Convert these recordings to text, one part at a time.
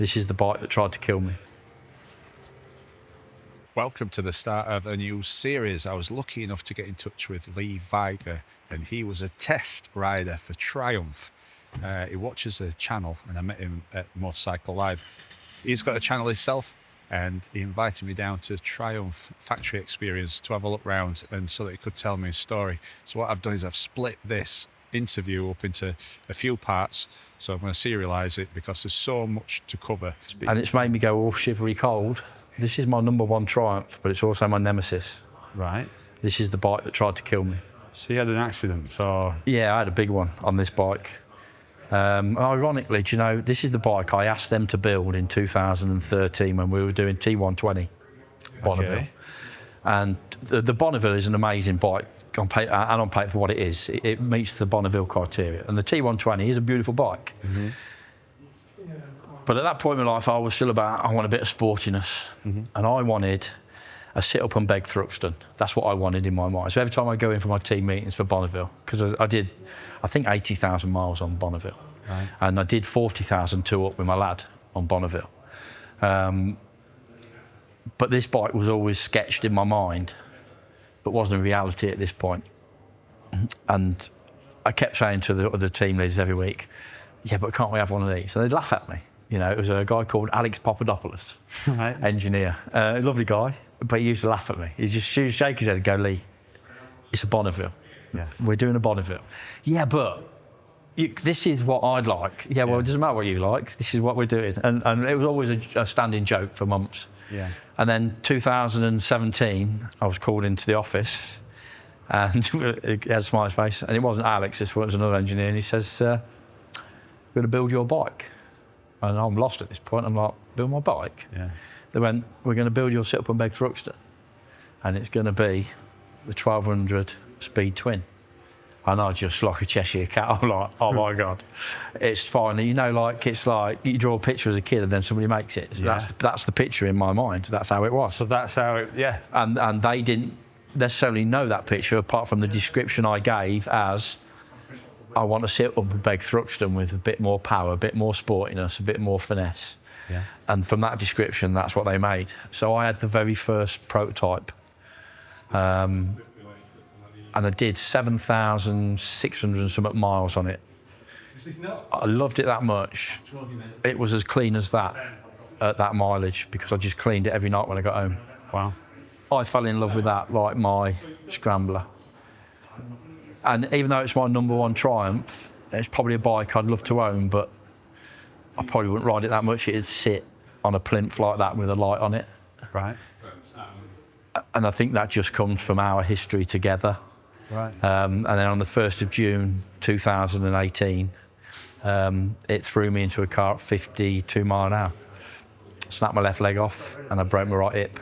This is the bike that tried to kill me. Welcome to the start of a new series. I was lucky enough to get in touch with Lee Viger, and he was a test rider for Triumph. He watches the channel, and I met him at Motorcycle Live. He's got a channel himself, and he invited me down to Triumph factory experience to have a look round, and so that he could tell me his story. So what I've done is I've split this interview up into a few parts, so I'm going to serialise it because there's so much to cover. And it's made me go all shivery cold. This is my number one Triumph, but it's also my nemesis. Right. This is the bike that tried to kill me. So you had an accident, so... Yeah, I had a big one on this bike. Ironically, do you know, this is the bike I asked them to build in 2013 when we were doing T120 Bonneville. Okay. And the Bonneville is an amazing bike on paper, and on paper for what it is. It meets the Bonneville criteria. And the T120 is a beautiful bike. Mm-hmm. But at that point in my life, I was still about, I want a bit of sportiness. Mm-hmm. And I wanted a sit-up and beg Thruxton. That's what I wanted in my mind. So every time I go in for my team meetings for Bonneville, because I did, I think, 80,000 miles on Bonneville. Right. And I did 40,000 two-up with my lad on Bonneville. But this bike was always sketched in my mind, but wasn't a reality at this point. And I kept saying to the other team leaders every week, yeah, but can't we have one of these? And they'd laugh at me. You know, it was a guy called Alex Papadopoulos, right. Engineer. A lovely guy, but he used to laugh at me. He'd just shake his head and go, Lee, it's a Bonneville. Yeah. We're doing a Bonneville. Yeah, but this is what I'd like. Yeah, well, it doesn't matter what you like. This is what we're doing. And it was always a standing joke for months. Yeah. And then 2017, I was called into the office, and he had a smiley face, and it wasn't Alex, this was another engineer, and he says, we're going to build your bike. And I'm lost at this point. I'm like, build my bike? Yeah. They went, we're going to build your sit-up and beg Thruxton, and it's going to be the 1200 speed twin. And I just like a Cheshire cat. I'm like, oh my God, it's finally, you know, like it's like you draw a picture as a kid and then somebody makes it. So that's the picture in my mind. That's how it was. So that's how it, yeah. And they didn't necessarily know that picture apart from the description I gave as, I want to sit up and beg Thruxton with a bit more power, a bit more sportiness, a bit more finesse. Yeah. And from that description, that's what they made. So I had the very first prototype. And I did 7,600 and something miles on it. I loved it that much. It was as clean as that at that mileage because I just cleaned it every night when I got home. Wow. I fell in love with that like my Scrambler. And even though it's my number one Triumph, it's probably a bike I'd love to own, but I probably wouldn't ride it that much. It'd sit on a plinth like that with a light on it. Right. And I think that just comes from our history together. Right. And then on the 1st of June 2018, it threw me into a car at 52 mile an hour. Snapped my left leg off and I broke my right hip.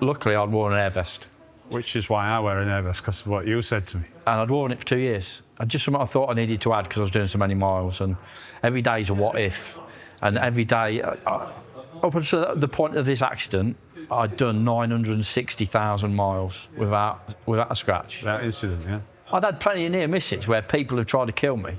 Luckily, I'd worn an air vest. Which is why I wear an air vest, because of what you said to me. And I'd worn it for 2 years. And just something I thought I needed to add because I was doing so many miles. And every day's a what if. And every day, up until the point of this accident, I'd done 960,000 miles without a scratch. That incident, yeah. I'd had plenty of near misses where people have tried to kill me,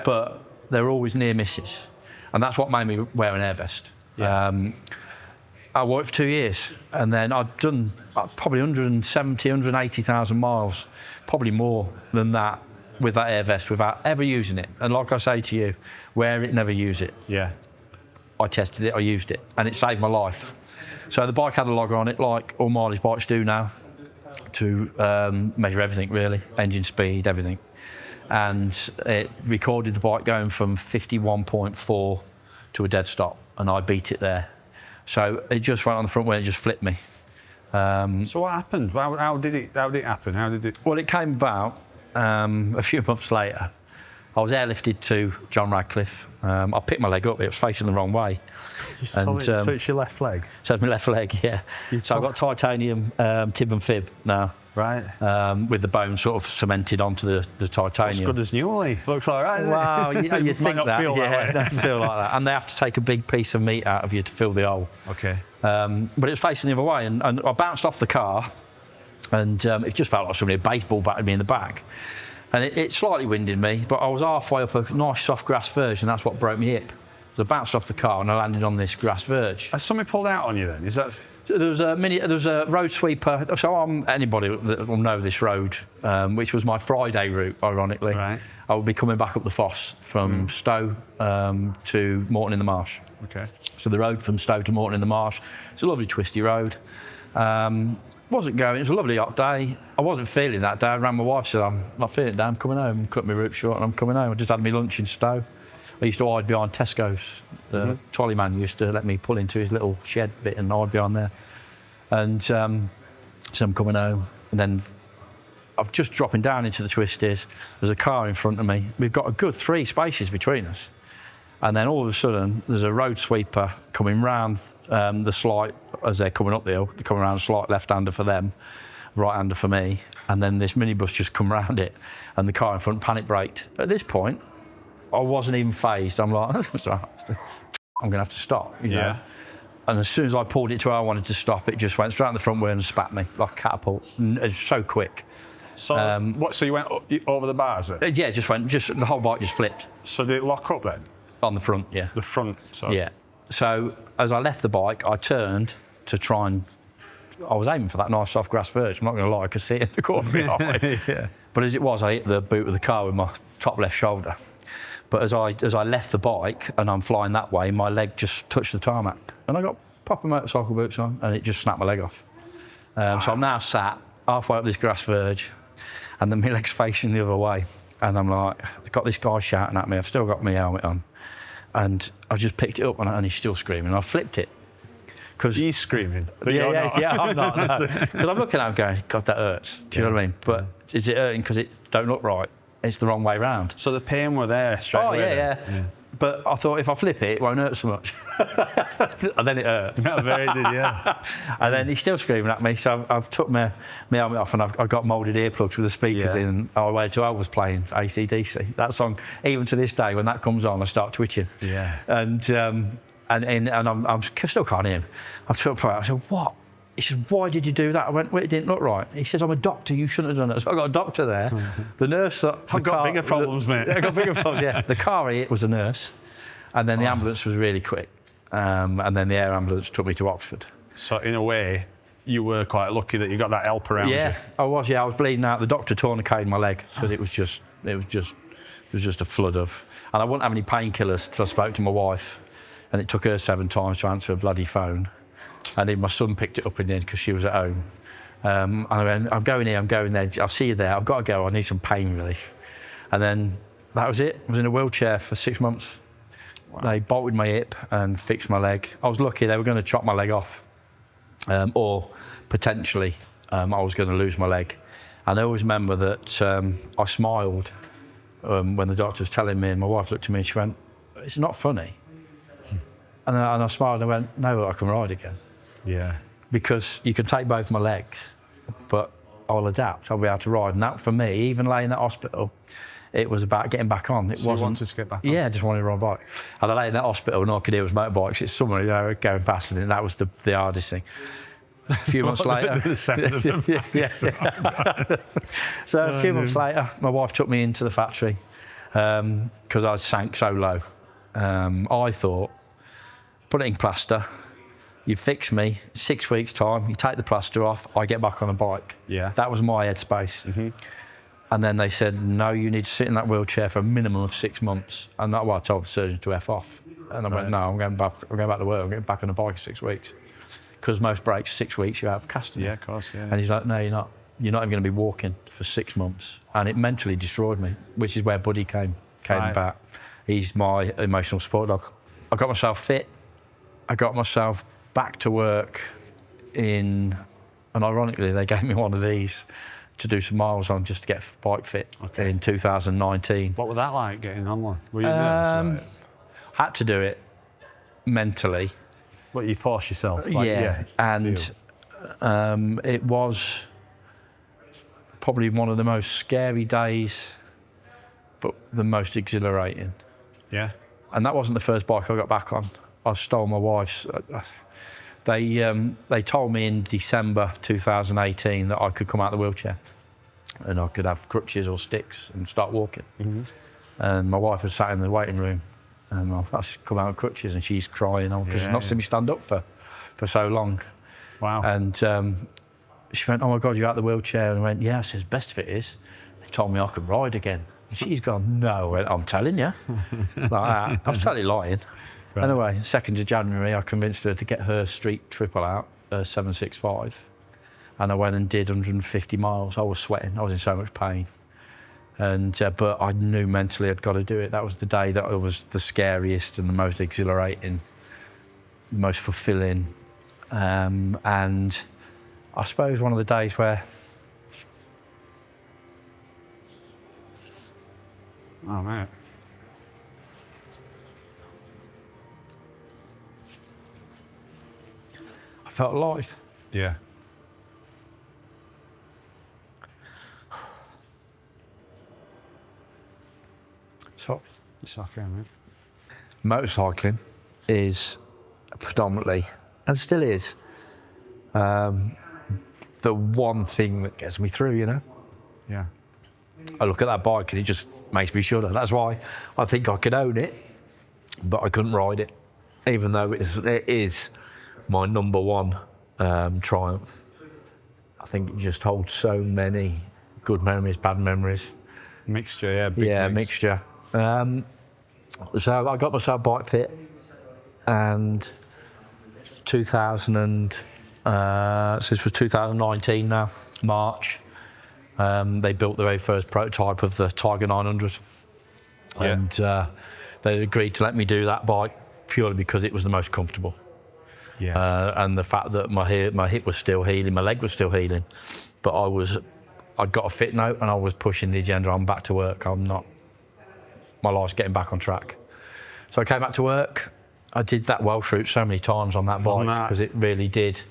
but they were always near misses. And that's what made me wear an air vest. Yeah. I wore it for 2 years, and then I'd done probably 170, 180,000 miles, probably more than that with that air vest without ever using it. And like I say to you, wear it, never use it. Yeah. I tested it, I used it, and it saved my life. So the bike had a logger on it, like all mileage bikes do now, to measure everything really, engine speed, everything. And it recorded the bike going from 51.4 to a dead stop, and I beat it there. So it just went on the front wheel and it just flipped me. So what happened? How did it happen? Well, it came about a few months later. I was airlifted to John Radcliffe. I picked my leg up, it was facing the wrong way. So it's your left leg? So it's my left leg, yeah. So I've got titanium tib and fib now. Right. With the bone sort of cemented onto the titanium. That's good as new, Lee. Looks all right. Wow, you'd think that. Feel yeah, that don't feel like that. And they have to take a big piece of meat out of you to fill the hole. Okay. But it was facing the other way, and I bounced off the car, and it just felt like somebody had baseball batted me in the back. And it slightly winded me, but I was halfway up a nice soft grass verge, and that's what broke my hip. So I bounced off the car and I landed on this grass verge. Has somebody pulled out on you then? Is that? There was a road sweeper. So anybody that will know this road, which was my Friday route, ironically. Right. I would be coming back up the Foss from Stowe to Morton in the Marsh. Okay. So the road from Stowe to Morton in the Marsh, it's a lovely twisty road. Wasn't going, it was a lovely hot day. I wasn't feeling that day. I rang my wife, said, I'm not feeling it, I'm coming home. Cut my route short and I'm coming home. I just had my lunch in Stowe. I used to hide behind Tesco's. The trolley man used to let me pull into his little shed bit and hide behind there. And so I'm coming home. And then I'm just dropping down into the twisties. There's a car in front of me. We've got a good 3 spaces between us. And then all of a sudden, there's a road sweeper coming round the slight, as they're coming up the hill, they're coming around slight left-hander for them, right-hander for me. And then this minibus just come round it and the car in front panic braked. At this point, I wasn't even phased. I'm like, I'm going to have to stop, you know. And as soon as I pulled it to where I wanted to stop, it just went straight in the front wheel and spat me like a catapult. It's so quick. So So you went over the bars then? Yeah, the whole bike just flipped. So did it lock up then? On the front, yeah. The front, sorry. Yeah. So as I left the bike, I turned to try and... I was aiming for that nice soft grass verge. I'm not going to lie, I could see it in the corner of my eye. Yeah. But as it was, I hit the boot of the car with my top left shoulder. But as I left the bike and I'm flying that way, my leg just touched the tarmac. And I got proper motorcycle boots on and it just snapped my leg off. So I'm now sat halfway up this grass verge and then my leg's facing the other way. And I'm like, I've got this guy shouting at me, I've still got my helmet on. And I just picked it up and he's still screaming. I flipped it. He's screaming. Yeah, I'm not. Because I'm looking at him going, God, that hurts. Do you know what I mean? But is it hurting because it don't look right? It's the wrong way round. So the pain were there straight away? Yeah. But I thought if I flip it won't hurt so much. And then it hurt. Yeah, very did, yeah. And then he's still screaming at me, so I've took my helmet off and I've got moulded earplugs with the speakers in. And I waited till I was playing AC/DC. That song, even to this day, when that comes on, I start twitching. Yeah. And I'm still can't hear him. I'm still playing. I said, what? He said, why did you do that? I went, well, it didn't look right. He says, I'm a doctor, you shouldn't have done it. So I got a doctor there. The nurse that... I've got bigger problems, mate. I got bigger problems, yeah. The car he hit was a nurse. And then the ambulance was really quick. And then the air ambulance took me to Oxford. So in a way, you were quite lucky that you got that help around you. Yeah, I was bleeding out. The doctor tourniqueted my leg because it was just a flood of... And I wouldn't have any painkillers until I spoke to my wife. And it took her 7 times to answer a bloody phone. And then my son picked it up in the end because she was at home. And I went, I'm going here, I'm going there. I'll see you there. I've got to go. I need some pain relief. And then that was it. I was in a wheelchair for 6 months. Wow. They bolted my hip and fixed my leg. I was lucky they were going to chop my leg off. Or potentially I was going to lose my leg. And I always remember that I smiled when the doctor was telling me, and my wife looked at me and she went, it's not funny. And I smiled and I went, no, I can ride again. Yeah. Because you can take both my legs, but I'll adapt. I'll be able to ride. And that, for me, even laying in that hospital, it was about getting back on. It so wasn't. You wanted to get back on? Yeah, I just wanted to ride a bike. And I lay in that hospital and all I could hear was motorbikes. It's summer, you know, going past, and that was the hardest thing. A few months later. So a few months later, my wife took me into the factory because I sank so low. I thought, putting plaster, you fix me, 6 weeks' time, you take the plaster off, I get back on a bike. Yeah. That was my headspace. Mm-hmm. And then they said, no, you need to sit in that wheelchair for a minimum of 6 months. And that's why I told the surgeon to F off. And I went, no, I'm going back to work, I'm getting back on a bike in 6 weeks. Because most breaks, 6 weeks, you have casting. Yeah, of course, yeah. And he's like, no, you're not. You're not even going to be walking for 6 months. And it mentally destroyed me, which is where Buddy came back. He's my emotional support dog. I got myself fit. I got myself back to work and ironically, they gave me one of these to do some miles on just to get bike fit in 2019. What was that like, getting on one? Were you nervous? Had to do it mentally. What, you force yourself? And it was probably one of the most scary days, but the most exhilarating. Yeah. And that wasn't the first bike I got back on. I stole my wife's. They told me in December 2018 that I could come out of the wheelchair and I could have crutches or sticks and start walking. Mm-hmm. And my wife was sat in the waiting room And I've actually come out of crutches, and she's crying because she's not Yeah. seen me stand up for so long. Wow. And she went, "Oh my God, you're out of the wheelchair." And I went, "Yeah." I says, "Best of it is, they've told me I could ride again." And she's gone, "No." I went, "I'm telling you." Like that. I was totally lying. Right. Anyway, 2nd of January, I convinced her to get her street triple out, 765. And I went and did 150 miles. I was sweating. I was in so much pain. And but I knew mentally I'd got to do it. That was the day that it was the scariest and the most exhilarating, the most fulfilling. And I suppose one of the days where Oh, mate. I felt alive. Yeah. So It's okay, mate. motorcycling is predominantly, and still is, the one thing that gets me through, you know. Yeah. I look at that bike and it just makes me shudder. That's why I think I could own it, but I couldn't ride it, even though it is my number one Triumph. I think it just holds so many good memories, bad memories. Mixture, yeah. Big Yeah, mix. mixture. So I got myself bike fit, and 2000 and so this was 2019 now, March. They built the very first prototype of the Tiger 900, Yeah. and they agreed to let me do that bike purely because it was the most comfortable. Yeah. And the fact that my hip was still healing, my leg was still healing, but I'd got a fit note and I was pushing the agenda. I'm back to work. My life's getting back on track. So I came back to work. I did that Welsh route so many times on that bike because it really did,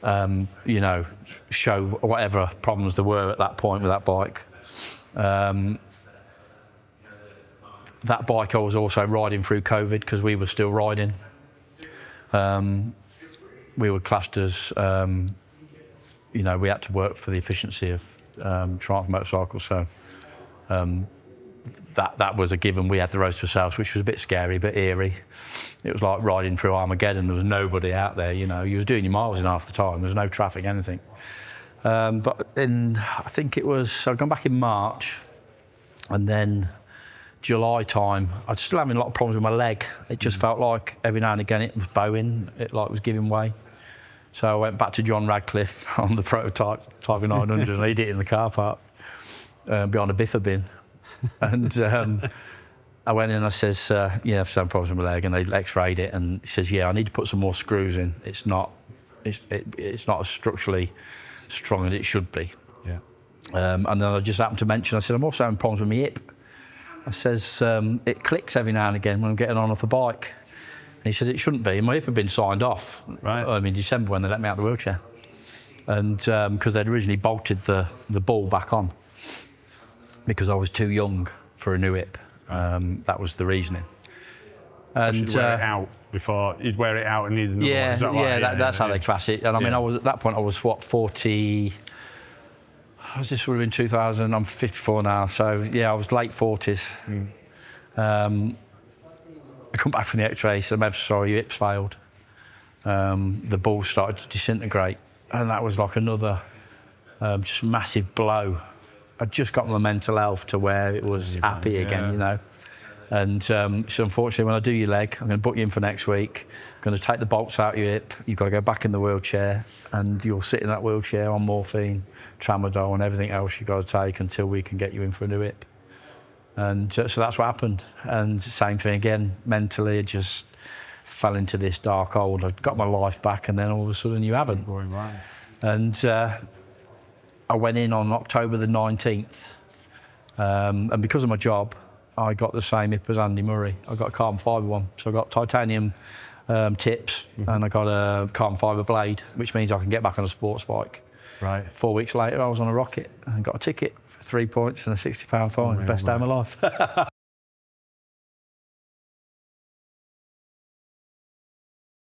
show whatever problems there were at that point with that bike. That bike I was also riding through COVID because we were still riding. We were classed as, we had to work for the efficiency of Triumph motorcycles. So that was a given. We had the roads to ourselves, which was a bit scary, a bit eerie. It was like riding through Armageddon. There was nobody out there, you was doing your miles in half the time. There was no traffic, anything. But I think I'd gone back in March, and then July time, I'd still having a lot of problems with my leg. It just felt like every now and again it was bowing, it was giving way. So I went back to John Radcliffe on the prototype Tiger 900 and he did it in the car park behind a biffa bin. And I went in and I says, I've some problems with my leg, and they x-rayed it, and he says, I need to put some more screws in. It's not as structurally strong as it should be. Yeah. And then I just happened to mention, I said, I'm also having problems with my hip. I says, it clicks every now and again when I'm getting on off the bike. And he said, it shouldn't be. My hip had been signed off in December when they let me out of the wheelchair. And because they'd originally bolted the ball back on because I was too young for a new hip. That was the reasoning. And You'd wear it out before you'd wear it out and need another one. Is that right? That's how they class it. And I mean, I was at that point, I was 40. This would have been 2000. I'm 54 now, so I was late 40s. I come back from the X-ray. Said, "I'm ever sorry, your hip's failed." The ball started to disintegrate, and that was like another just massive blow. I'd just got my mental health to where it was happy again, And so unfortunately, when I do your leg, I'm going to book you in for next week. I'm going to take the bolts out of your hip. You've got to go back in the wheelchair, and you'll sit in that wheelchair on morphine, tramadol, and everything else you've got to take until we can get you in for a new hip. And so that's what happened. And same thing again, mentally, I just fell into this dark hole. I got my life back, and then all of a sudden you haven't. Right. And I went in on October the 19th, and because of my job, I got the same hip as Andy Murray. I got a carbon fibre one, so I got titanium tips, and I got a carbon fibre blade, which means I can get back on a sports bike. Right. 4 weeks later, I was on a rocket and got a ticket for 3 points and a £60 fine. Best day of my life.